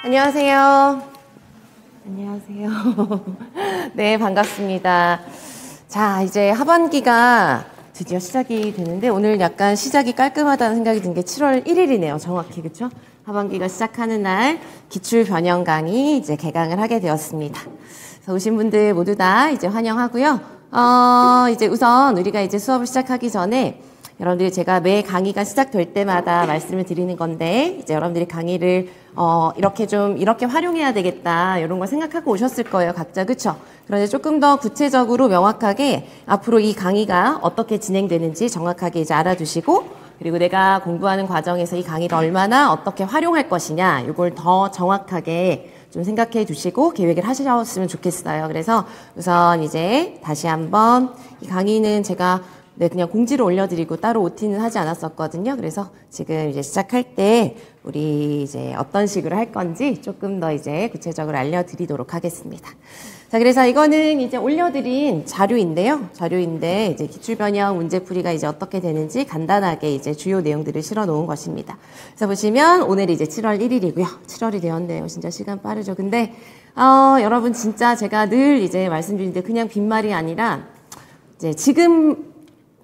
안녕하세요. 안녕하세요. 네, 반갑습니다. 자, 이제 하반기가 드디어 시작이 되는데 오늘 약간 시작이 깔끔하다는 생각이 든 게 7월 1일이네요. 정확히, 그렇죠? 하반기가 시작하는 날 기출 변형 강의 이제 개강을 하게 되었습니다. 그래서 오신 분들 모두 다 이제 환영하고요. 이제 우선 우리가 이제 수업을 시작하기 전에 여러분들이 제가 매 강의가 시작될 때마다 말씀을 드리는 건데, 이제 여러분들이 강의를 이렇게 활용해야 되겠다 이런 걸 생각하고 오셨을 거예요, 각자. 그쵸? 그런데 조금 더 구체적으로 명확하게 앞으로 이 강의가 어떻게 진행되는지 정확하게 이제 알아두시고, 그리고 내가 공부하는 과정에서 이 강의를 얼마나 어떻게 활용할 것이냐 이걸 더 정확하게 좀 생각해 두시고 계획을 하셨으면 좋겠어요. 그래서 우선 이제 다시 한번 이 강의는 제가 그냥 공지를 올려드리고 따로 OT는 하지 않았었거든요. 그래서 지금 이제 시작할 때 우리 이제 어떤 식으로 할 건지 조금 더 이제 구체적으로 알려드리도록 하겠습니다. 자, 그래서 이거는 이제 올려드린 자료인데요. 자료인데 이제 기출변형 문제풀이가 이제 어떻게 되는지 간단하게 이제 주요 내용들을 실어 놓은 것입니다. 그래서 보시면 오늘이 이제 7월 1일이고요. 7월이 되었네요. 진짜 시간 빠르죠. 근데, 여러분 진짜 제가 늘 이제 말씀드리는데 그냥 빈말이 아니라 이제 지금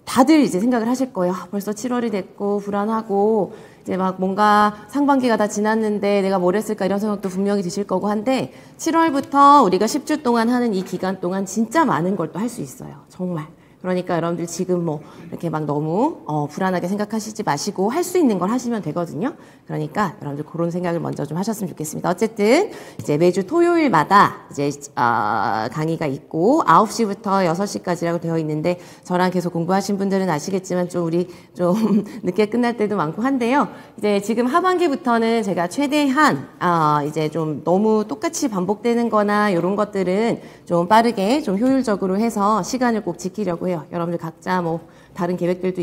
다들 이제 생각을 하실 거예요. 벌써 7월이 됐고 불안하고 이제 막 뭔가 상반기가 다 지났는데 내가 뭘 했을까 이런 생각도 분명히 드실 거고 한데 7월부터 우리가 10주 동안 하는 이 기간 동안 진짜 많은 걸 또 할 수 있어요. 정말. 그러니까 여러분들 지금 뭐 이렇게 막 너무 불안하게 생각하시지 마시고 할 수 있는 걸 하시면 되거든요. 그러니까 여러분들 그런 생각을 먼저 좀 하셨으면 좋겠습니다. 어쨌든 이제 매주 토요일마다 이제 강의가 있고 9시부터 6시까지라고 되어 있는데 저랑 계속 공부하신 분들은 아시겠지만 좀 우리 좀 늦게 끝날 때도 많고 한데요. 이제 지금 하반기부터는 제가 최대한 이제 좀 너무 똑같이 반복되는 거나 이런 것들은 좀 빠르게 좀 효율적으로 해서 시간을 꼭 지키려고 해요. 여러분들 각자 뭐 다른 계획들도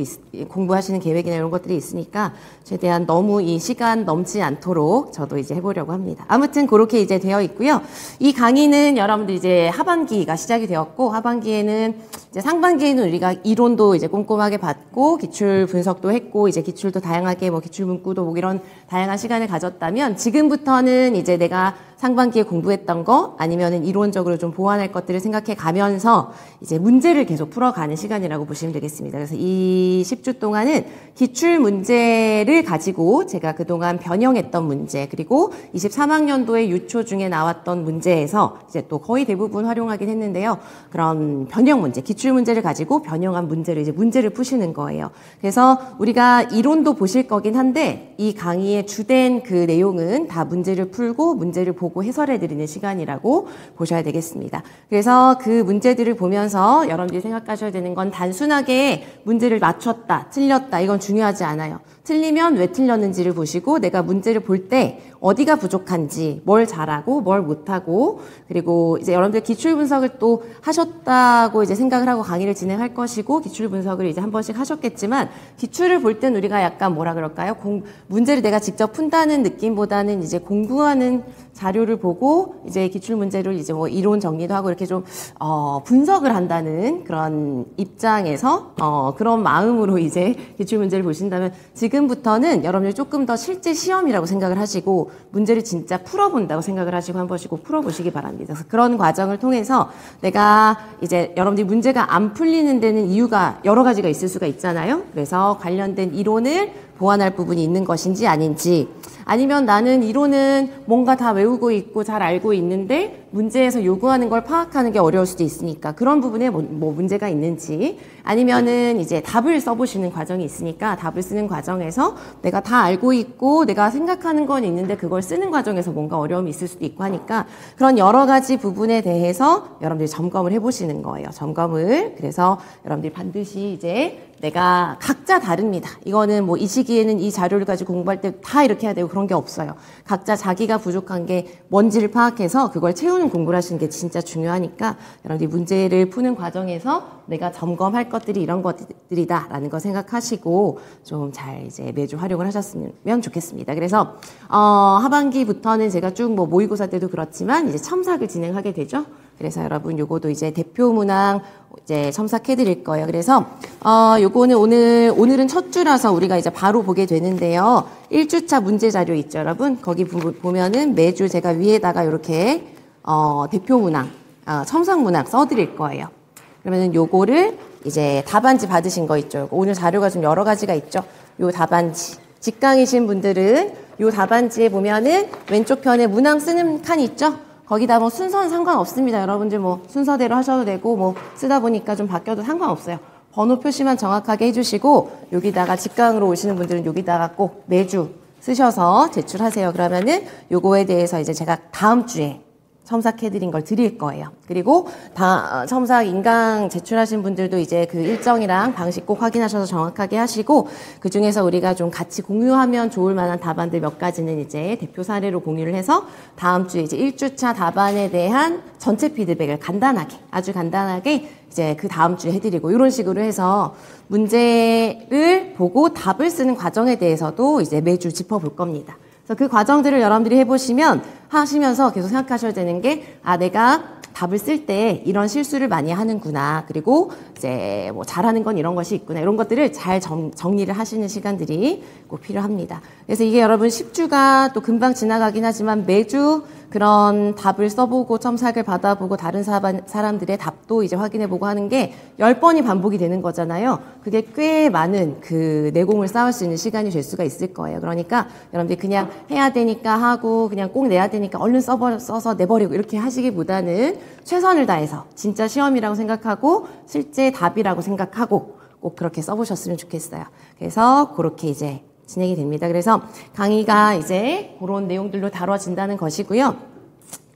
공부하시는 계획이나 이런 것들이 있으니까 최대한 너무 이 시간 넘지 않도록 저도 이제 해보려고 합니다. 아무튼 그렇게 이제 되어 있고요. 이 강의는 여러분들 이제 하반기가 시작이 되었고 하반기에는 이제 상반기에는 우리가 이론도 이제 꼼꼼하게 받고 기출 분석도 했고 이제 기출도 다양하게 뭐 기출 문구도 뭐 이런 다양한 시간을 가졌다면 지금부터는 이제 내가 상반기에 공부했던 거 아니면은 이론적으로 좀 보완할 것들을 생각해 가면서 이제 문제를 계속 풀어가는 시간이라고 보시면 되겠습니다. 그래서 이 10주 동안은 기출 문제를 가지고 제가 그동안 변형했던 문제 그리고 23학년도에 유초 중에 나왔던 문제에서 이제 또 거의 대부분 활용하긴 했는데요. 그런 변형 문제, 기출 문제를 가지고 변형한 문제를 이제 문제를 푸시는 거예요. 그래서 우리가 이론도 보실 거긴 한데 이 강의의 주된 그 내용은 다 문제를 풀고 문제를 보고 해설해드리는 시간이라고 보셔야 되겠습니다. 그래서 그 문제들을 보면서 여러분들이 생각하셔야 되는 건 단순하게 문제를 맞췄다, 틀렸다 이건 중요하지 않아요. 틀리면 왜 틀렸는지를 보시고 내가 문제를 볼 때 어디가 부족한지, 뭘 잘하고, 뭘 못하고, 그리고 이제 여러분들 기출 분석을 또 하셨다고 이제 생각을 하고 강의를 진행할 것이고, 기출 분석을 이제 한 번씩 하셨겠지만, 기출을 볼 땐 우리가 약간 뭐라 그럴까요? 문제를 내가 직접 푼다는 느낌보다는 이제 공부하는 자료를 보고, 이제 기출 문제를 이제 뭐 이론 정리도 하고 이렇게 좀, 분석을 한다는 그런 입장에서, 그런 마음으로 이제 기출 문제를 보신다면, 지금부터는 여러분들 조금 더 실제 시험이라고 생각을 하시고, 문제를 진짜 풀어본다고 생각을 하시고 한 번씩 꼭 풀어보시기 바랍니다. 그래서 그런 과정을 통해서 내가 이제 여러분들이 문제가 안 풀리는 데는 이유가 여러 가지가 있을 수가 있잖아요. 그래서 관련된 이론을 보완할 부분이 있는 것인지 아닌지 아니면 나는 이론은 뭔가 다 외우고 있고 잘 알고 있는데 문제에서 요구하는 걸 파악하는 게 어려울 수도 있으니까 그런 부분에 뭐 문제가 있는지 아니면은 이제 답을 써보시는 과정이 있으니까 답을 쓰는 과정에서 내가 다 알고 있고 내가 생각하는 건 있는데 그걸 쓰는 과정에서 뭔가 어려움이 있을 수도 있고 하니까 그런 여러 가지 부분에 대해서 여러분들이 점검을 해보시는 거예요. 점검을. 그래서 여러분들이 반드시 이제 내가 각자 다릅니다. 이거는 뭐 이 시기에는 이 자료를 가지고 공부할 때 다 이렇게 해야 되고 그런 게 없어요. 각자 자기가 부족한 게 뭔지를 파악해서 그걸 채우는 공부를 하시는 게 진짜 중요하니까 여러분들이 문제를 푸는 과정에서 내가 점검할 것들이 이런 것들이다라는 거 생각하시고 좀 잘 이제 매주 활용을 하셨으면 좋겠습니다. 그래서 하반기부터는 제가 쭉 뭐 모의고사 때도 그렇지만 이제 첨삭을 진행하게 되죠. 그래서 여러분 요거도 이제 대표 문항 이제 첨삭해 드릴 거예요. 그래서 요거는 오늘은 첫 주라서 우리가 이제 바로 보게 되는데요. 1주차 문제 자료 있죠, 여러분? 거기 보면은 매주 제가 위에다가 이렇게 대표 문항, 첨삭 문항 써 드릴 거예요. 그러면은 요거를 이제 답안지 받으신 거 있죠. 오늘 자료가 좀 여러 가지가 있죠. 요 답안지. 직강이신 분들은 요 답안지에 보면은 왼쪽 편에 문항 쓰는 칸 있죠? 거기다 뭐 순서는 상관없습니다. 여러분들 뭐 순서대로 하셔도 되고 뭐 쓰다 보니까 좀 바뀌어도 상관없어요. 번호 표시만 정확하게 해주시고 여기다가 직강으로 오시는 분들은 여기다가 꼭 매주 쓰셔서 제출하세요. 그러면은 요거에 대해서 이제 제가 다음 주에 첨삭해드린 걸 드릴 거예요. 그리고 첨삭 인강 제출하신 분들도 이제 그 일정이랑 방식 꼭 확인하셔서 정확하게 하시고 그 중에서 우리가 좀 같이 공유하면 좋을 만한 답안들 몇 가지는 이제 대표 사례로 공유를 해서 다음 주에 이제 1주차 답안에 대한 전체 피드백을 간단하게, 아주 간단하게 이제 그 다음 주에 해드리고 이런 식으로 해서 문제를 보고 답을 쓰는 과정에 대해서도 이제 매주 짚어볼 겁니다. 그래서 그 과정들을 여러분들이 하시면서 계속 생각하셔야 되는 게, 내가 답을 쓸 때 이런 실수를 많이 하는구나. 그리고 이제 뭐 잘하는 건 이런 것이 있구나. 이런 것들을 잘 정리를 하시는 시간들이 꼭 필요합니다. 그래서 이게 여러분 10주가 또 금방 지나가긴 하지만 매주 그런 답을 써보고 첨삭을 받아보고 다른 사람들의 답도 이제 확인해보고 하는 게 10번이 반복이 되는 거잖아요. 그게 꽤 많은 그 내공을 쌓을 수 있는 시간이 될 수가 있을 거예요. 그러니까 여러분들이 그냥 해야 되니까 하고 그냥 꼭 내야 되니까 얼른 써서 내버리고 이렇게 하시기보다는 최선을 다해서 진짜 시험이라고 생각하고 실제 답이라고 생각하고 꼭 그렇게 써보셨으면 좋겠어요. 그래서 그렇게 이제 진행이 됩니다. 그래서 강의가 이제 그런 내용들로 다뤄진다는 것이고요.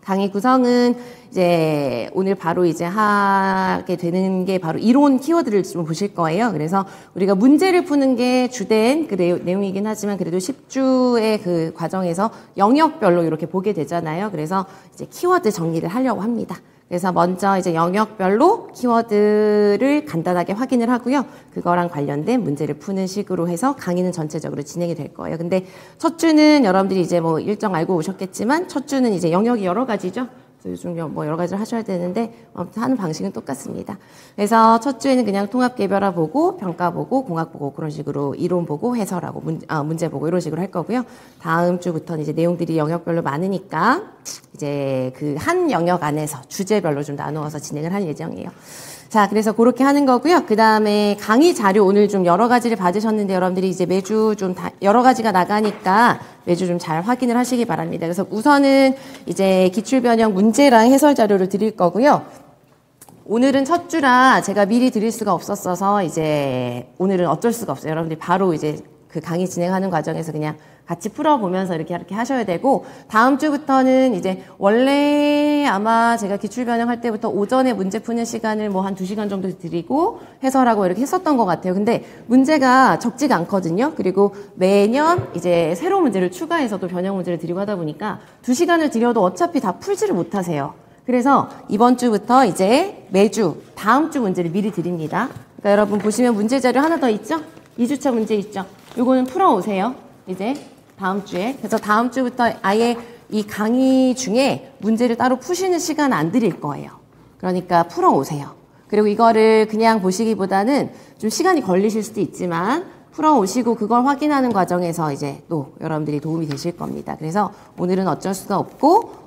강의 구성은 이제 오늘 바로 이제 하게 되는 게 바로 이론 키워드를 좀 보실 거예요. 그래서 우리가 문제를 푸는 게 주된 그 내용이긴 하지만 그래도 10주의 그 과정에서 영역별로 이렇게 보게 되잖아요. 그래서 이제 키워드 정리를 하려고 합니다. 그래서 먼저 이제 영역별로 키워드를 간단하게 확인을 하고요. 그거랑 관련된 문제를 푸는 식으로 해서 강의는 전체적으로 진행이 될 거예요. 근데 첫 주는 여러분들이 이제 뭐 일정 알고 오셨겠지만 첫 주는 이제 영역이 여러 가지죠. 요즘 뭐 여러 가지를 하셔야 되는데 아무튼 하는 방식은 똑같습니다. 그래서 첫 주에는 그냥 통합 개별화 보고 평가 보고 공학 보고 그런 식으로 이론 보고 해설하고 문제 보고 이런 식으로 할 거고요. 다음 주부터는 이제 내용들이 영역별로 많으니까 이제 그 한 영역 안에서 주제별로 좀 나누어서 진행을 할 예정이에요. 자, 그래서 그렇게 하는 거고요. 그 다음에 강의 자료 오늘 좀 여러 가지를 받으셨는데 여러분들이 이제 매주 좀 여러 가지가 나가니까 매주 좀 잘 확인을 하시기 바랍니다. 그래서 우선은 이제 기출변형 문제랑 해설 자료를 드릴 거고요. 오늘은 첫 주라 제가 미리 드릴 수가 없었어서 이제 오늘은 어쩔 수가 없어요. 여러분들이 바로 이제 그 강의 진행하는 과정에서 그냥 같이 풀어보면서 이렇게 하셔야 되고 다음 주부터는 이제 원래 아마 제가 기출변형 할 때부터 오전에 문제 푸는 시간을 뭐 한 2시간 정도 드리고 해설하고 이렇게 했었던 것 같아요. 근데 문제가 적지가 않거든요. 그리고 매년 이제 새로운 문제를 추가해서 또 변형 문제를 드리고 하다 보니까 2시간을 드려도 어차피 다 풀지를 못하세요. 그래서 이번 주부터 이제 매주 다음 주 문제를 미리 드립니다. 그러니까 여러분 보시면 문제 자료 하나 더 있죠? 2주차 문제 있죠? 요거는 풀어오세요. 이제 다음 주에. 그래서 다음 주부터 아예 이 강의 중에 문제를 따로 푸시는 시간 안 드릴 거예요. 그러니까 풀어오세요. 그리고 이거를 그냥 보시기보다는 좀 시간이 걸리실 수도 있지만 풀어오시고 그걸 확인하는 과정에서 이제 또 여러분들이 도움이 되실 겁니다. 그래서 오늘은 어쩔 수가 없고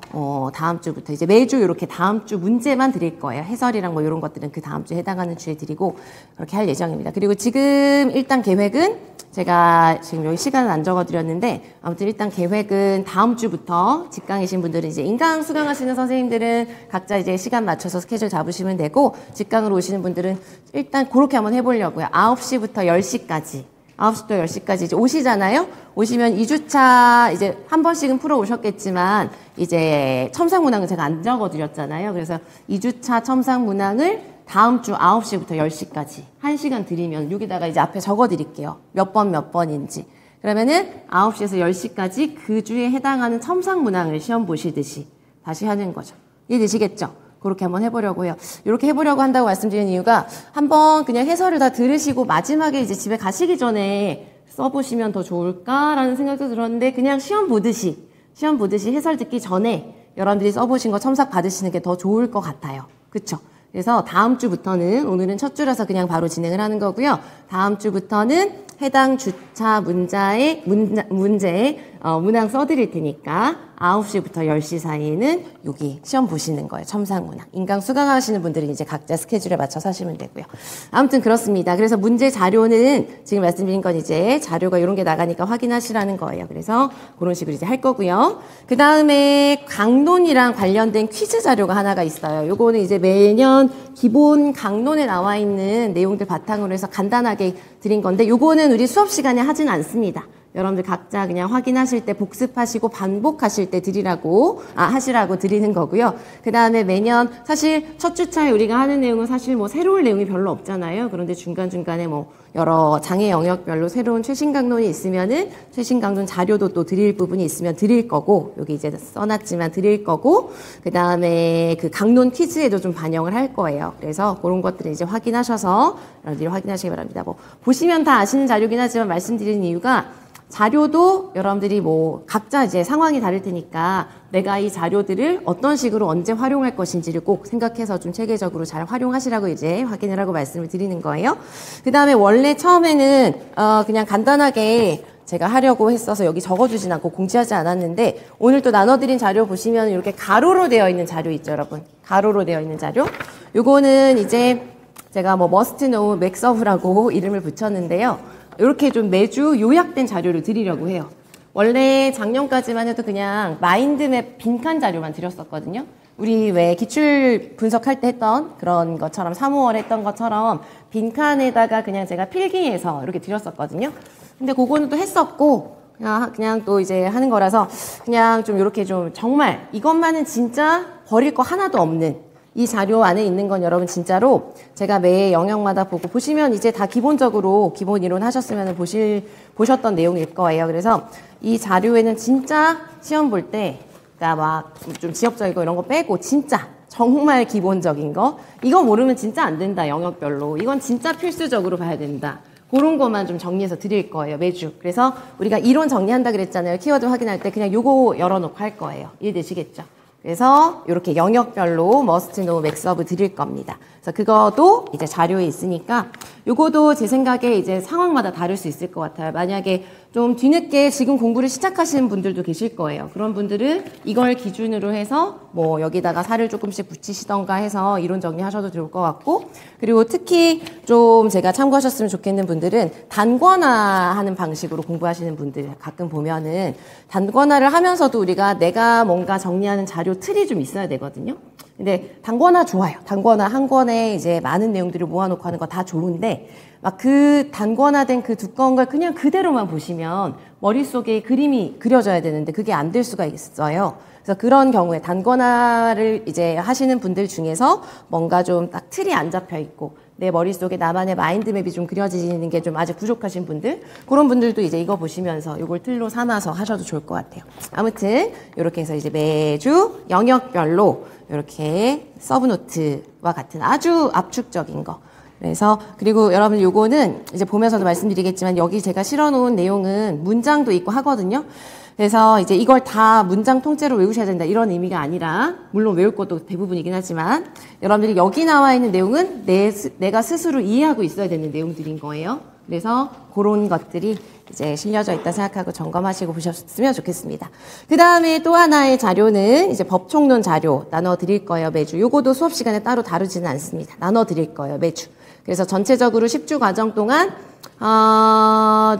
다음 주부터 이제 매주 이렇게 다음 주 문제만 드릴 거예요. 해설이랑 뭐 이런 것들은 그 다음 주에 해당하는 주에 드리고 그렇게 할 예정입니다. 그리고 지금 일단 계획은 제가 지금 여기 시간은 안 적어드렸는데 아무튼 일단 계획은 다음 주부터 직강이신 분들은 이제 인강 수강하시는 선생님들은 각자 이제 시간 맞춰서 스케줄 잡으시면 되고 직강으로 오시는 분들은 일단 그렇게 한번 해보려고요. 9시부터 10시까지. 9시부터 10시까지 이제 오시잖아요? 오시면 2주차 이제 한 번씩은 풀어 오셨겠지만 이제 첨삭 문항은 제가 안 적어드렸잖아요. 그래서 2주차 첨삭 문항을 다음 주 9시부터 10시까지 1시간 드리면 여기다가 이제 앞에 적어드릴게요. 몇 번인지. 그러면은 9시에서 10시까지 그 주에 해당하는 첨삭 문항을 시험 보시듯이 다시 하는 거죠. 이해되시겠죠? 그렇게 한번 해보려고 해요. 이렇게 해보려고 한다고 말씀드리는 이유가 한번 그냥 해설을 다 들으시고 마지막에 이제 집에 가시기 전에 써보시면 더 좋을까라는 생각도 들었는데 그냥 시험 보듯이 해설 듣기 전에 여러분들이 써보신 거 첨삭 받으시는 게 더 좋을 것 같아요. 그쵸? 그래서 다음 주부터는, 오늘은 첫 주라서 그냥 바로 진행을 하는 거고요. 다음 주부터는 해당 주차 문제에 문항 써드릴 테니까 9시부터 10시 사이에는 여기 시험 보시는 거예요. 첨삭문항. 인강 수강하시는 분들은 이제 각자 스케줄에 맞춰서 하시면 되고요. 아무튼 그렇습니다. 그래서 문제 자료는 지금 말씀드린 건 이제 자료가 이런 게 나가니까 확인하시라는 거예요. 그래서 그런 식으로 이제 할 거고요. 그 다음에 강론이랑 관련된 퀴즈 자료가 하나가 있어요. 요거는 이제 매년 기본 강론에 나와 있는 내용들 바탕으로 해서 간단하게 드린 건데, 요거는 우리 수업 시간에 하진 않습니다. 여러분들 각자 그냥 확인하실 때 복습하시고 반복하실 때 하시라고 드리는 거고요. 그 다음에 매년 사실 첫 주차에 우리가 하는 내용은 사실 뭐 새로운 내용이 별로 없잖아요. 그런데 중간중간에 뭐 여러 장애 영역별로 새로운 최신 강론이 있으면은 최신 강론 자료도 또 드릴 부분이 있으면 드릴 거고, 여기 이제 써놨지만 드릴 거고, 그 다음에 그 강론 퀴즈에도 좀 반영을 할 거예요. 그래서 그런 것들을 이제 확인하셔서 여러분들이 확인하시기 바랍니다. 뭐 보시면 다 아시는 자료긴 하지만 말씀드리는 이유가, 자료도 여러분들이 뭐 각자 이제 상황이 다를 테니까 내가 이 자료들을 어떤 식으로 언제 활용할 것인지를 꼭 생각해서 좀 체계적으로 잘 활용하시라고 이제 확인을 하고 말씀을 드리는 거예요. 그 다음에 원래 처음에는 그냥 간단하게 제가 하려고 했어서 여기 적어주진 않고 공지하지 않았는데, 오늘 또 나눠드린 자료 보시면 이렇게 가로로 되어 있는 자료 있죠, 여러분. 가로로 되어 있는 자료. 요거는 이제 제가 뭐 머스트 노우 맥서브라고 이름을 붙였는데요. 이렇게 좀 매주 요약된 자료를 드리려고 해요. 원래 작년까지만 해도 그냥 마인드맵 빈칸 자료만 드렸었거든요. 우리 왜 기출 분석할 때 했던 그런 것처럼 3~5월 했던 것처럼 빈칸에다가 그냥 제가 필기해서 이렇게 드렸었거든요. 근데 그거는 또 했었고, 그냥 또 이제 하는 거라서 그냥 좀 이렇게 좀 정말 이것만은 진짜 버릴 거 하나도 없는 이 자료 안에 있는 건 여러분 진짜로 제가 매 영역마다 보고 보시면 이제 다 기본적으로 기본 이론 하셨으면 보셨던 내용일 거예요. 그래서 이 자료에는 진짜 시험 볼 때, 그러니까 막 좀 지역적이고 이런 거 빼고 진짜 정말 기본적인 거, 이거 모르면 진짜 안 된다, 영역별로. 이건 진짜 필수적으로 봐야 된다. 그런 것만 좀 정리해서 드릴 거예요, 매주. 그래서 우리가 이론 정리한다 그랬잖아요. 키워드 확인할 때 그냥 요거 열어놓고 할 거예요. 이해되시겠죠? 그래서 이렇게 영역별로 머스트 노우 맥서브 드릴 겁니다. 그래서 그것도 이제 자료에 있으니까 요거도 제 생각에 이제 상황마다 다를 수 있을 것 같아요. 만약에 좀 뒤늦게 지금 공부를 시작하시는 분들도 계실 거예요. 그런 분들은 이걸 기준으로 해서 뭐 여기다가 살을 조금씩 붙이시던가 해서 이론 정리하셔도 좋을 것 같고, 그리고 특히 좀 제가 참고하셨으면 좋겠는 분들은 단권화하는 방식으로 공부하시는 분들 가끔 보면은 단권화를 하면서도 우리가 내가 뭔가 정리하는 자료 틀이 좀 있어야 되거든요. 근데 단권화 좋아요. 단권화 한 권에 이제 많은 내용들을 모아놓고 하는 거 다 좋은데, 막 그 단권화된 그 두꺼운 걸 그냥 그대로만 보시면 머릿속에 그림이 그려져야 되는데 그게 안 될 수가 있어요. 그래서 그런 경우에 단권화를 이제 하시는 분들 중에서 뭔가 좀 딱 틀이 안 잡혀 있고 내 머릿속에 나만의 마인드맵이 좀 그려지는 게 좀 아직 부족하신 분들, 그런 분들도 이제 이거 보시면서 이걸 틀로 삼아서 하셔도 좋을 것 같아요. 아무튼 이렇게 해서 이제 매주 영역별로 이렇게 서브노트와 같은 아주 압축적인 거. 그래서 그리고 여러분 요거는 이제 보면서도 말씀드리겠지만 여기 제가 실어놓은 내용은 문장도 있고 하거든요. 그래서 이제 이걸 다 문장 통째로 외우셔야 된다 이런 의미가 아니라, 물론 외울 것도 대부분이긴 하지만 여러분들이 여기 나와 있는 내용은 내가 스스로 이해하고 있어야 되는 내용들인 거예요. 그래서 그런 것들이 이제 실려져 있다 생각하고 점검하시고 보셨으면 좋겠습니다. 그 다음에 또 하나의 자료는 이제 법총론 자료 나눠 드릴 거예요, 매주. 요거도 수업 시간에 따로 다루지는 않습니다. 나눠 드릴 거예요, 매주. 그래서 전체적으로 10주 과정 동안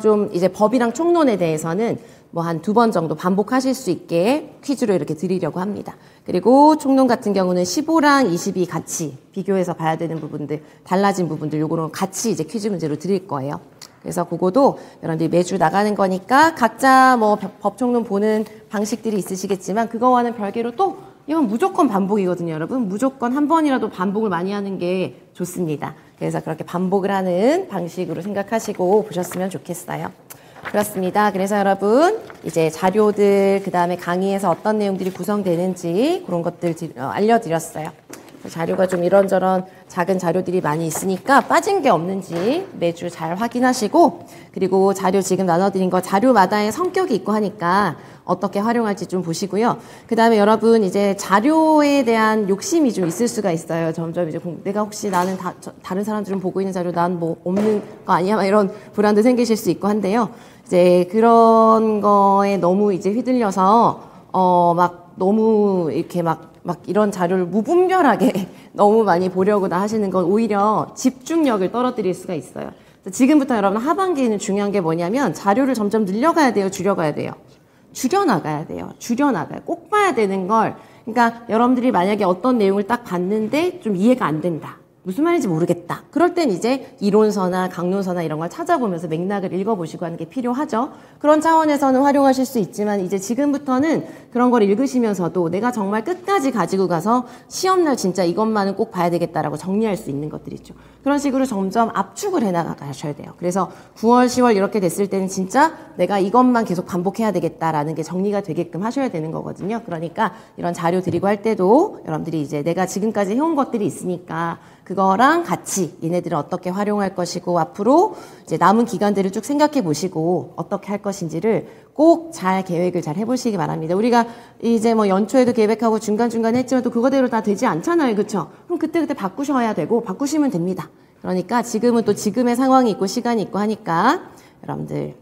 좀 이제 법이랑 총론에 대해서는 뭐 한 2번 정도 반복하실 수 있게 퀴즈로 이렇게 드리려고 합니다. 그리고 총론 같은 경우는 15랑 20이 같이 비교해서 봐야 되는 부분들, 달라진 부분들 요거는 같이 이제 퀴즈 문제로 드릴 거예요. 그래서 그거도 여러분들이 매주 나가는 거니까 각자 뭐 법총론 보는 방식들이 있으시겠지만 그거와는 별개로 또 이건 무조건 반복이거든요, 여러분. 무조건 한 번이라도 반복을 많이 하는 게 좋습니다. 그래서 그렇게 반복을 하는 방식으로 생각하시고 보셨으면 좋겠어요. 그렇습니다. 그래서 여러분 이제 자료들, 그 다음에 강의에서 어떤 내용들이 구성되는지 그런 것들 알려드렸어요. 자료가 좀 이런저런 작은 자료들이 많이 있으니까 빠진 게 없는지 매주 잘 확인하시고, 그리고 자료 지금 나눠드린 거 자료마다의 성격이 있고 하니까 어떻게 활용할지 좀 보시고요. 그 다음에 여러분 이제 자료에 대한 욕심이 좀 있을 수가 있어요. 점점 이제 내가 혹시 나는 다른 사람들은 보고 있는 자료 난 뭐 없는 거 아니야? 막 이런 불안도 생기실 수 있고 한데요. 이제 그런 거에 너무 이제 휘둘려서 막 너무 이렇게 막 이런 자료를 무분별하게 너무 많이 보려고 다 하시는 건 오히려 집중력을 떨어뜨릴 수가 있어요. 지금부터 여러분 하반기에는 중요한 게 뭐냐면 자료를 점점 늘려가야 돼요, 줄여가야 돼요? 줄여나가야 돼요. 줄여나가요. 꼭 봐야 되는 걸. 그러니까 여러분들이 만약에 어떤 내용을 딱 봤는데 좀 이해가 안 된다. 무슨 말인지 모르겠다. 그럴 땐 이제 이론서나 강론서나 이런 걸 찾아보면서 맥락을 읽어보시고 하는 게 필요하죠. 그런 차원에서는 활용하실 수 있지만 이제 지금부터는 그런 걸 읽으시면서도 내가 정말 끝까지 가지고 가서 시험날 진짜 이것만은 꼭 봐야 되겠다라고 정리할 수 있는 것들 있죠. 그런 식으로 점점 압축을 해나가셔야 돼요. 그래서 9월, 10월 이렇게 됐을 때는 진짜 내가 이것만 계속 반복해야 되겠다라는 게 정리가 되게끔 하셔야 되는 거거든요. 그러니까 이런 자료 드리고 할 때도 여러분들이 이제 내가 지금까지 해온 것들이 있으니까 그거랑 같이 얘네들을 어떻게 활용할 것이고 앞으로 이제 남은 기간들을 쭉 생각해 보시고 어떻게 할 것인지를 꼭 잘 계획을 잘 해보시기 바랍니다. 우리가 이제 뭐 연초에도 계획하고 중간중간 했지만 또 그거대로 다 되지 않잖아요. 그렇죠? 그럼 그때그때 바꾸셔야 되고 바꾸시면 됩니다. 그러니까 지금은 또 지금의 상황이 있고 시간이 있고 하니까 여러분들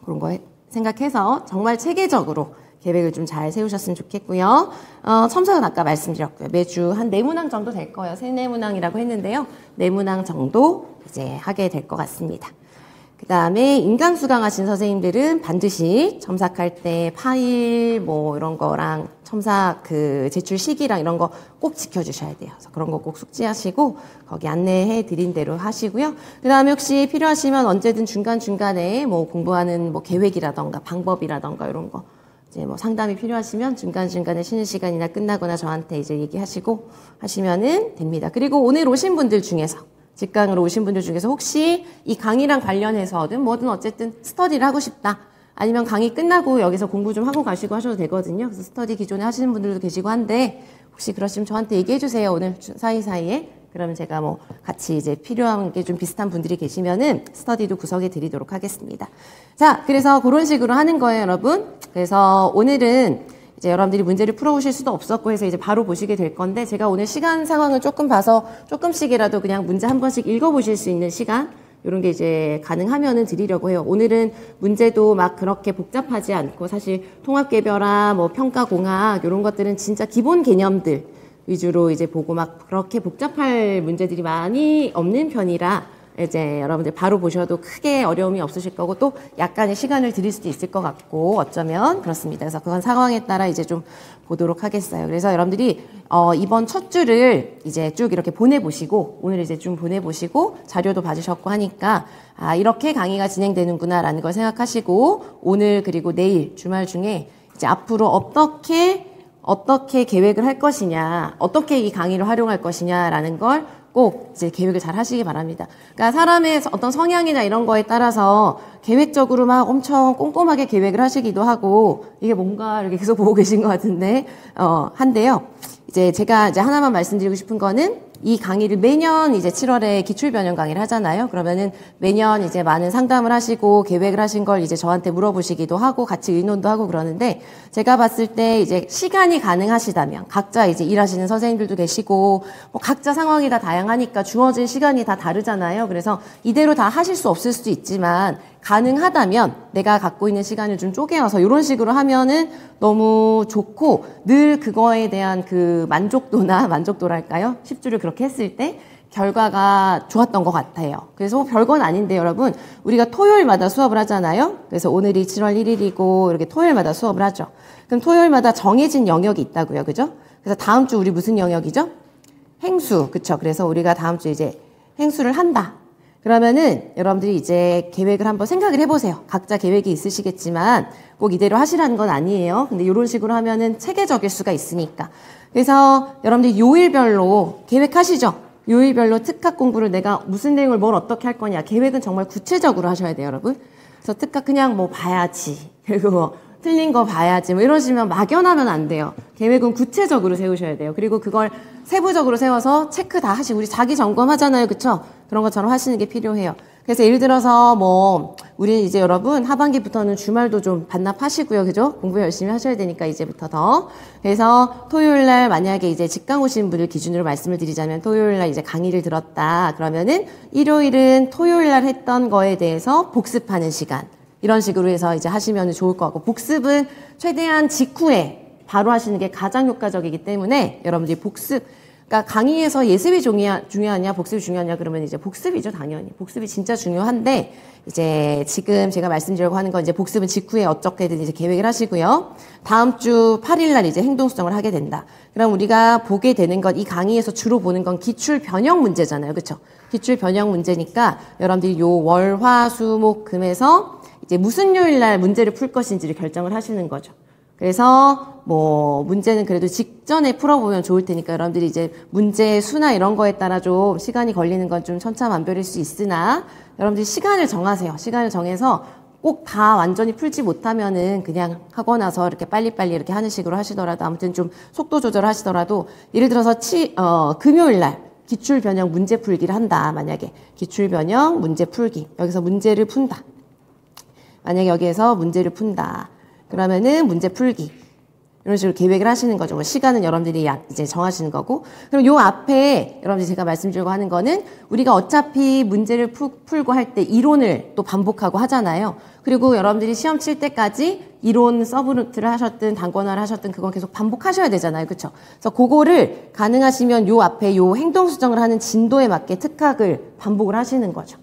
그런 거 생각해서 정말 체계적으로 계획을 좀 잘 세우셨으면 좋겠고요. 첨삭은 아까 말씀드렸고요. 매주 한 4문항 정도 될 거예요. 4문항이라고 했는데요. 4문항 정도 이제 하게 될 것 같습니다. 그 다음에 인강수강 하신 선생님들은 반드시 첨삭할 때 파일 뭐 이런 거랑 첨삭 그 제출 시기랑 이런 거 꼭 지켜주셔야 돼요. 그래서 그런 거 꼭 숙지하시고 거기 안내해 드린 대로 하시고요. 그 다음에 혹시 필요하시면 언제든 중간중간에 뭐 공부하는 뭐 계획이라던가 방법이라던가 이런 거 이제 뭐 상담이 필요하시면 중간중간에 쉬는 시간이나 끝나거나 저한테 이제 얘기하시고 하시면은 됩니다. 그리고 오늘 오신 분들 중에서 직강으로 오신 분들 중에서 혹시 이 강의랑 관련해서든 뭐든 어쨌든 스터디를 하고 싶다. 아니면 강의 끝나고 여기서 공부 좀 하고 가시고 하셔도 되거든요. 그래서 스터디 기존에 하시는 분들도 계시고 한데 혹시 그러시면 저한테 얘기해 주세요. 오늘 사이사이에. 그러면 제가 뭐 같이 이제 필요한 게 좀 비슷한 분들이 계시면은 스터디도 구성해 드리도록 하겠습니다. 자, 그래서 그런 식으로 하는 거예요, 여러분. 그래서 오늘은 이제 여러분들이 문제를 풀어오실 수도 없었고 해서 이제 바로 보시게 될 건데 제가 오늘 시간 상황을 조금 봐서 조금씩이라도 그냥 문제 한 번씩 읽어보실 수 있는 시간 이런 게 이제 가능하면은 드리려고 해요. 오늘은 문제도 막 그렇게 복잡하지 않고 사실 통합개별화, 뭐 평가공학 이런 것들은 진짜 기본 개념들 위주로 이제 보고 막 그렇게 복잡할 문제들이 많이 없는 편이라 이제 여러분들 바로 보셔도 크게 어려움이 없으실 거고 또 약간의 시간을 드릴 수도 있을 것 같고 어쩌면 그렇습니다. 그래서 그건 상황에 따라 이제 좀 보도록 하겠어요. 그래서 여러분들이 이번 첫 주를 이제 쭉 이렇게 보내보시고 오늘 이제 좀 보내보시고 자료도 받으셨고 하니까 아 이렇게 강의가 진행되는구나라는 걸 생각하시고 오늘 그리고 내일 주말 중에 이제 앞으로 어떻게 계획을 할 것이냐, 어떻게 이 강의를 활용할 것이냐라는 걸 꼭 이제 계획을 잘 하시기 바랍니다. 그러니까 사람의 어떤 성향이나 이런 거에 따라서 계획적으로 막 엄청 꼼꼼하게 계획을 하시기도 하고 이게 뭔가 이렇게 계속 보고 계신 것 같은데 한데요. 이제 제가 이제 하나만 말씀드리고 싶은 거는 이 강의를 매년 이제 7월에 기출 변형 강의를 하잖아요. 그러면은 매년 이제 많은 상담을 하시고 계획을 하신 걸 이제 저한테 물어보시기도 하고 같이 의논도 하고 그러는데 제가 봤을 때 이제 시간이 가능하시다면 각자 이제 일하시는 선생님들도 계시고 뭐 각자 상황이 다 다양하니까 주어진 시간이 다 다르잖아요. 그래서 이대로 다 하실 수 없을 수도 있지만 가능하다면 내가 갖고 있는 시간을 좀 쪼개어서 이런 식으로 하면은 너무 좋고 늘 그거에 대한 그 만족도랄까요? 10주를 그렇게 했을 때 결과가 좋았던 것 같아요. 그래서 별건 아닌데 여러분 우리가 토요일마다 수업을 하잖아요. 그래서 오늘이 7월 1일이고 이렇게 토요일마다 수업을 하죠. 그럼 토요일마다 정해진 영역이 있다고요. 그죠? 그래서 다음 주 우리 무슨 영역이죠? 행수. 그쵸? 그래서 우리가 다음 주 이제 행수를 한다. 그러면은 여러분들이 이제 계획을 한번 생각을 해보세요. 각자 계획이 있으시겠지만 꼭 이대로 하시라는 건 아니에요. 근데 이런 식으로 하면은 체계적일 수가 있으니까. 그래서 여러분들이 요일별로 계획하시죠. 요일별로 특학 공부를 내가 무슨 내용을 뭘 어떻게 할 거냐. 계획은 정말 구체적으로 하셔야 돼요, 여러분. 그래서 특학 그냥 뭐 봐야지. 그리고 뭐 틀린 거 봐야지. 뭐 이러시면 막연하면 안 돼요. 계획은 구체적으로 세우셔야 돼요. 그리고 그걸 세부적으로 세워서 체크 다 하시고, 우리 자기 점검하잖아요. 그쵸? 그런 것처럼 하시는 게 필요해요. 그래서 예를 들어서 우리 이제 여러분 하반기부터는 주말도 좀 반납하시고요. 그죠? 공부 열심히 하셔야 되니까 이제부터 더. 그래서 토요일 날 만약에 이제 직강 오신 분들 기준으로 말씀을 드리자면 토요일 날 이제 강의를 들었다. 그러면은 일요일은 토요일 날 했던 거에 대해서 복습하는 시간. 이런 식으로 해서 이제 하시면 좋을 것 같고, 복습은 최대한 직후에 바로 하시는 게 가장 효과적이기 때문에 여러분들이 그러니까 강의에서 예습이 중요하냐, 복습이 중요하냐, 그러면 이제 복습이죠, 당연히. 복습이 진짜 중요한데, 이제 지금 제가 말씀드리려고 하는 건 이제 복습은 직후에 어떻게든 이제 계획을 하시고요. 다음 주 8일날 이제 행동수정을 하게 된다. 그럼 우리가 보게 되는 건, 이 강의에서 주로 보는 건 기출 변형 문제잖아요. 그쵸? 기출 변형 문제니까 여러분들이 요 월, 화, 수, 목, 금에서 이제 무슨 요일날 문제를 풀 것인지를 결정을 하시는 거죠. 그래서 문제는 그래도 직전에 풀어보면 좋을 테니까 여러분들이 이제 문제 수나 이런 거에 따라 좀 시간이 걸리는 건 좀 천차만별일 수 있으나 여러분들이 시간을 정하세요. 시간을 정해서 꼭 다 완전히 풀지 못하면은 그냥 하고 나서 이렇게 빨리빨리 이렇게 하는 식으로 하시더라도, 아무튼 좀 속도 조절을 하시더라도, 예를 들어서 금요일 날 기출 변형 문제 풀기를 한다. 만약에 기출 변형 문제 풀기, 여기서 문제를 푼다. 만약에 여기에서 문제를 푼다. 그러면은 문제 풀기. 이런 식으로 계획을 하시는 거죠. 시간은 여러분들이 이제 정하시는 거고. 그럼 요 앞에 여러분들이 제가 말씀드리려고 하는 거는, 우리가 어차피 문제를 풀고 할 때 이론을 또 반복하고 하잖아요. 그리고 여러분들이 시험 칠 때까지 이론 서브노트를 하셨든 단권화를 하셨든 그건 계속 반복하셔야 되잖아요. 그쵸? 그래서 그거를 가능하시면 요 앞에 요 행동 수정을 하는 진도에 맞게 특학을 반복을 하시는 거죠.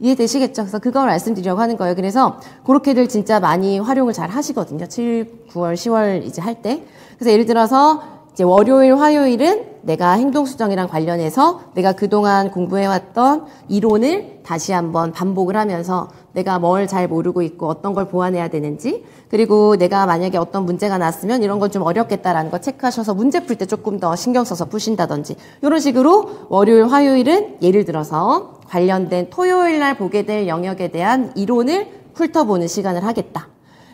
이해되시겠죠? 그래서 그걸 말씀드리려고 하는 거예요. 그래서 그렇게들 진짜 많이 활용을 잘 하시거든요. 7, 9월, 10월 이제 할 때. 그래서 예를 들어서 이제 월요일, 화요일은 내가 행동수정이랑 관련해서 내가 그동안 공부해왔던 이론을 다시 한번 반복을 하면서 내가 뭘 잘 모르고 있고 어떤 걸 보완해야 되는지, 그리고 내가 만약에 어떤 문제가 났으면 이런 건 좀 어렵겠다라는 거 체크하셔서 문제 풀 때 조금 더 신경 써서 푸신다든지, 이런 식으로 월요일, 화요일은 예를 들어서 관련된 토요일 날 보게 될 영역에 대한 이론을 훑어보는 시간을 하겠다.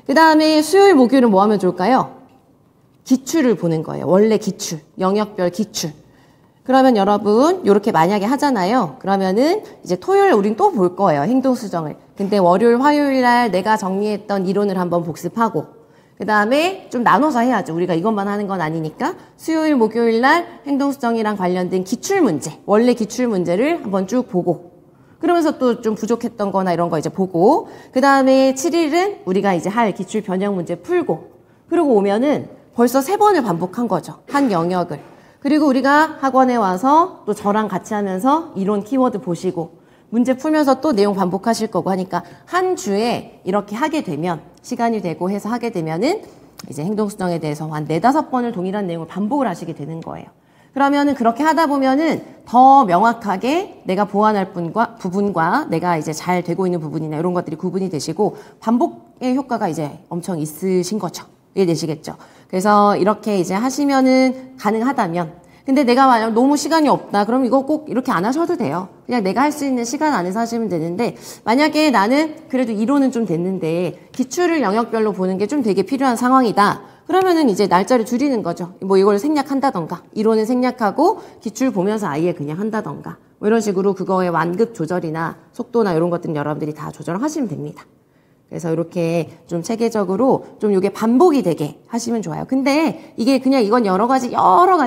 그 다음에 수요일, 목요일은 뭐 하면 좋을까요? 기출을 보는 거예요. 원래 기출, 영역별 기출. 그러면 여러분 이렇게 만약에 하잖아요. 그러면은 이제 토요일 우린 또 볼 거예요. 행동수정을. 근데 월요일, 화요일 날 내가 정리했던 이론을 한번 복습하고, 그 다음에 좀 나눠서 해야죠. 우리가 이것만 하는 건 아니니까 수요일, 목요일 날 행동수정이랑 관련된 기출문제, 원래 기출문제를 한번 쭉 보고, 그러면서 또 좀 부족했던 거나 이런 거 이제 보고, 그 다음에 7일은 우리가 이제 할 기출 변형 문제 풀고, 그러고 오면은 벌써 3번을 반복한 거죠. 한 영역을. 그리고 우리가 학원에 와서 또 저랑 같이 하면서 이론 키워드 보시고 문제 풀면서 또 내용 반복하실 거고 하니까 한 주에 이렇게 하게 되면, 시간이 되고 해서 하게 되면은 이제 행동수정에 대해서 한 4-5번을 동일한 내용을 반복을 하시게 되는 거예요. 그러면은 그렇게 하다 보면은 더 명확하게 내가 보완할 부분과 내가 이제 잘 되고 있는 부분이나 이런 것들이 구분이 되시고 반복의 효과가 이제 엄청 있으신 거죠. 이해되시겠죠? 그래서 이렇게 이제 하시면은 가능하다면, 근데 내가 만약 너무 시간이 없다, 그럼 이거 꼭 이렇게 안 하셔도 돼요. 그냥 내가 할 수 있는 시간 안에서 하시면 되는데, 만약에 나는 그래도 이론은 좀 됐는데 기출을 영역별로 보는 게 좀 되게 필요한 상황이다. 그러면은 이제 날짜를 줄이는 거죠. 이걸 생략한다던가, 이론은 생략하고 기출 보면서 아예 그냥 한다던가, 이런 식으로 그거의 완급 조절이나 속도나 이런 것들은 여러분들이 다 조절하시면 됩니다. 그래서 이렇게 좀 체계적으로 좀 이게 반복이 되게 하시면 좋아요. 근데 이게 그냥 이건 여러 가지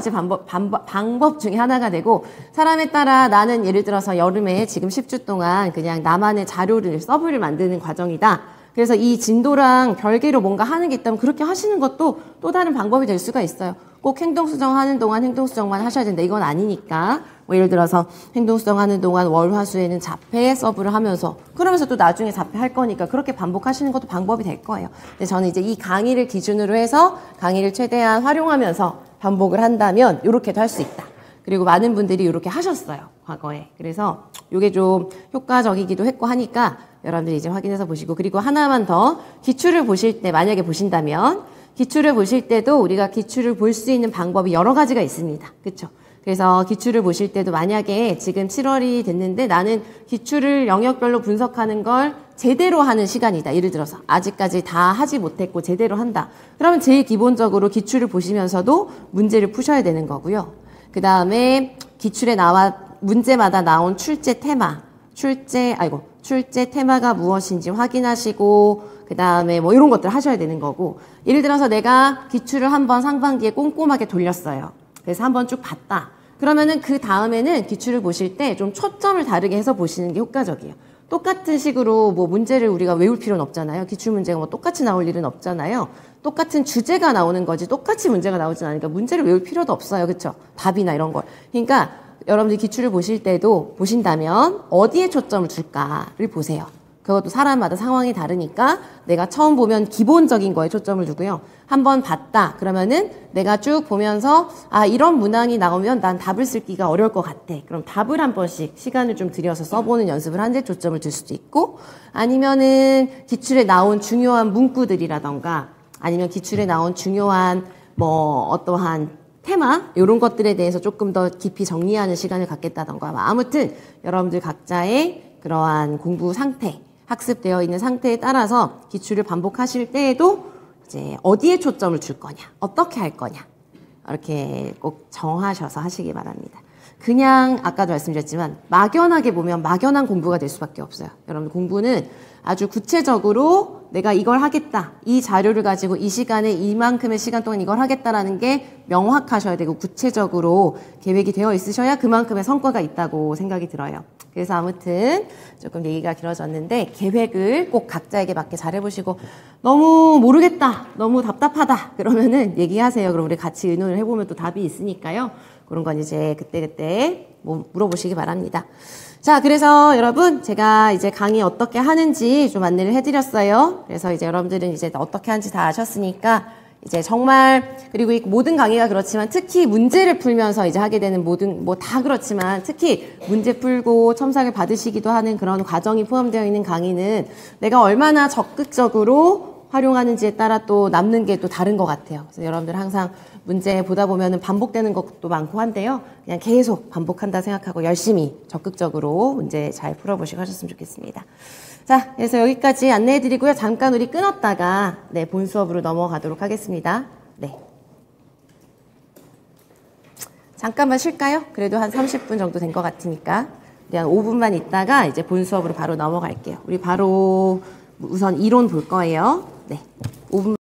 방법 중에 하나가 되고, 사람에 따라 나는 예를 들어서 여름에 지금 10주 동안 그냥 나만의 자료를, 서브를 만드는 과정이다. 그래서 이 진도랑 별개로 뭔가 하는 게 있다면 그렇게 하시는 것도 또 다른 방법이 될 수가 있어요. 꼭 행동수정 하는 동안 행동수정만 하셔야 된다, 이건 아니니까. 예를 들어서 행동수정 하는 동안 월, 화, 수에는 자폐 서브를 하면서, 그러면서 또 나중에 자폐 할 거니까 그렇게 반복하시는 것도 방법이 될 거예요. 근데 저는 이제 이 강의를 기준으로 해서 강의를 최대한 활용하면서 반복을 한다면 이렇게도 할 수 있다. 그리고 많은 분들이 이렇게 하셨어요, 과거에. 그래서 이게 좀 효과적이기도 했고 하니까 여러분들이 이제 확인해서 보시고, 그리고 하나만 더, 기출을 보실 때, 만약에 보신다면 기출을 보실 때도 우리가 기출을 볼 수 있는 방법이 여러 가지가 있습니다. 그렇죠? 그래서 기출을 보실 때도 만약에 지금 7월이 됐는데 나는 기출을 영역별로 분석하는 걸 제대로 하는 시간이다. 예를 들어서 아직까지 다 하지 못했고 제대로 한다. 그러면 제일 기본적으로 기출을 보시면서도 문제를 푸셔야 되는 거고요. 그 다음에 기출에 문제마다 나온 출제 테마, 출제 테마가 무엇인지 확인하시고 그 다음에 뭐 이런 것들 하셔야 되는 거고, 예를 들어서 내가 기출을 한번 상반기에 꼼꼼하게 돌렸어요. 그래서 한번 쭉 봤다. 그러면은 그 다음에는 기출을 보실 때 좀 초점을 다르게 해서 보시는 게 효과적이에요. 똑같은 식으로 뭐 문제를 우리가 외울 필요는 없잖아요. 기출 문제가 뭐 똑같이 나올 일은 없잖아요. 똑같은 주제가 나오는 거지 똑같이 문제가 나오진 않으니까 문제를 외울 필요도 없어요. 그렇죠? 답이나 이런 걸. 그러니까 여러분들이 기출을 보실 때도 보신다면 어디에 초점을 줄까를 보세요. 그것도 사람마다 상황이 다르니까 내가 처음 보면 기본적인 거에 초점을 두고요. 한번 봤다. 그러면은 내가 쭉 보면서 이런 문항이 나오면 난 답을 쓰기가 어려울 것 같아. 그럼 답을 한 번씩 시간을 좀 들여서 써보는 연습을 하는데 초점을 둘 수도 있고, 아니면은 기출에 나온 중요한 문구들이라던가 아니면 기출에 나온 중요한 뭐 어떠한 테마 이런 것들에 대해서 조금 더 깊이 정리하는 시간을 갖겠다던가, 아무튼 여러분들 각자의 그러한 공부 상태, 학습되어 있는 상태에 따라서 기출을 반복하실 때에도 이제 어디에 초점을 줄 거냐, 어떻게 할 거냐, 이렇게 꼭 정하셔서 하시기 바랍니다. 그냥 아까도 말씀드렸지만 막연하게 보면 막연한 공부가 될 수밖에 없어요. 여러분 공부는 아주 구체적으로 내가 이걸 하겠다, 이 자료를 가지고 이 시간에 이만큼의 시간 동안 이걸 하겠다라는 게 명확하셔야 되고 구체적으로 계획이 되어 있으셔야 그만큼의 성과가 있다고 생각이 들어요. 그래서 아무튼 조금 얘기가 길어졌는데 계획을 꼭 각자에게 맞게 잘 해보시고, 너무 모르겠다, 너무 답답하다 그러면은 얘기하세요. 그럼 우리 같이 의논을 해보면 또 답이 있으니까요. 그런 건 이제 그때그때 물어보시기 바랍니다. 자, 그래서 여러분 제가 이제 강의 어떻게 하는지 좀 안내를 해드렸어요. 그래서 이제 여러분들은 이제 어떻게 하는지 다 아셨으니까 이제 정말, 그리고 이 모든 강의가 그렇지만 특히 문제를 풀면서 이제 하게 되는 모든, 뭐 다 그렇지만 특히 문제 풀고 첨삭을 받으시기도 하는 그런 과정이 포함되어 있는 강의는 내가 얼마나 적극적으로 활용하는지에 따라 또 남는 게 또 다른 것 같아요. 그래서 여러분들 항상 문제 보다 보면은 반복되는 것도 많고 한데요. 그냥 계속 반복한다 생각하고 열심히 적극적으로 문제 잘 풀어보시고 하셨으면 좋겠습니다. 자, 그래서 여기까지 안내해드리고요. 잠깐 우리 끊었다가 본 수업으로 넘어가도록 하겠습니다. 네. 잠깐만 쉴까요? 그래도 한 30분 정도 된 것 같으니까. 그냥 5분만 있다가 이제 본 수업으로 바로 넘어갈게요. 우리 바로 우선 이론 볼 거예요. 네. 5분.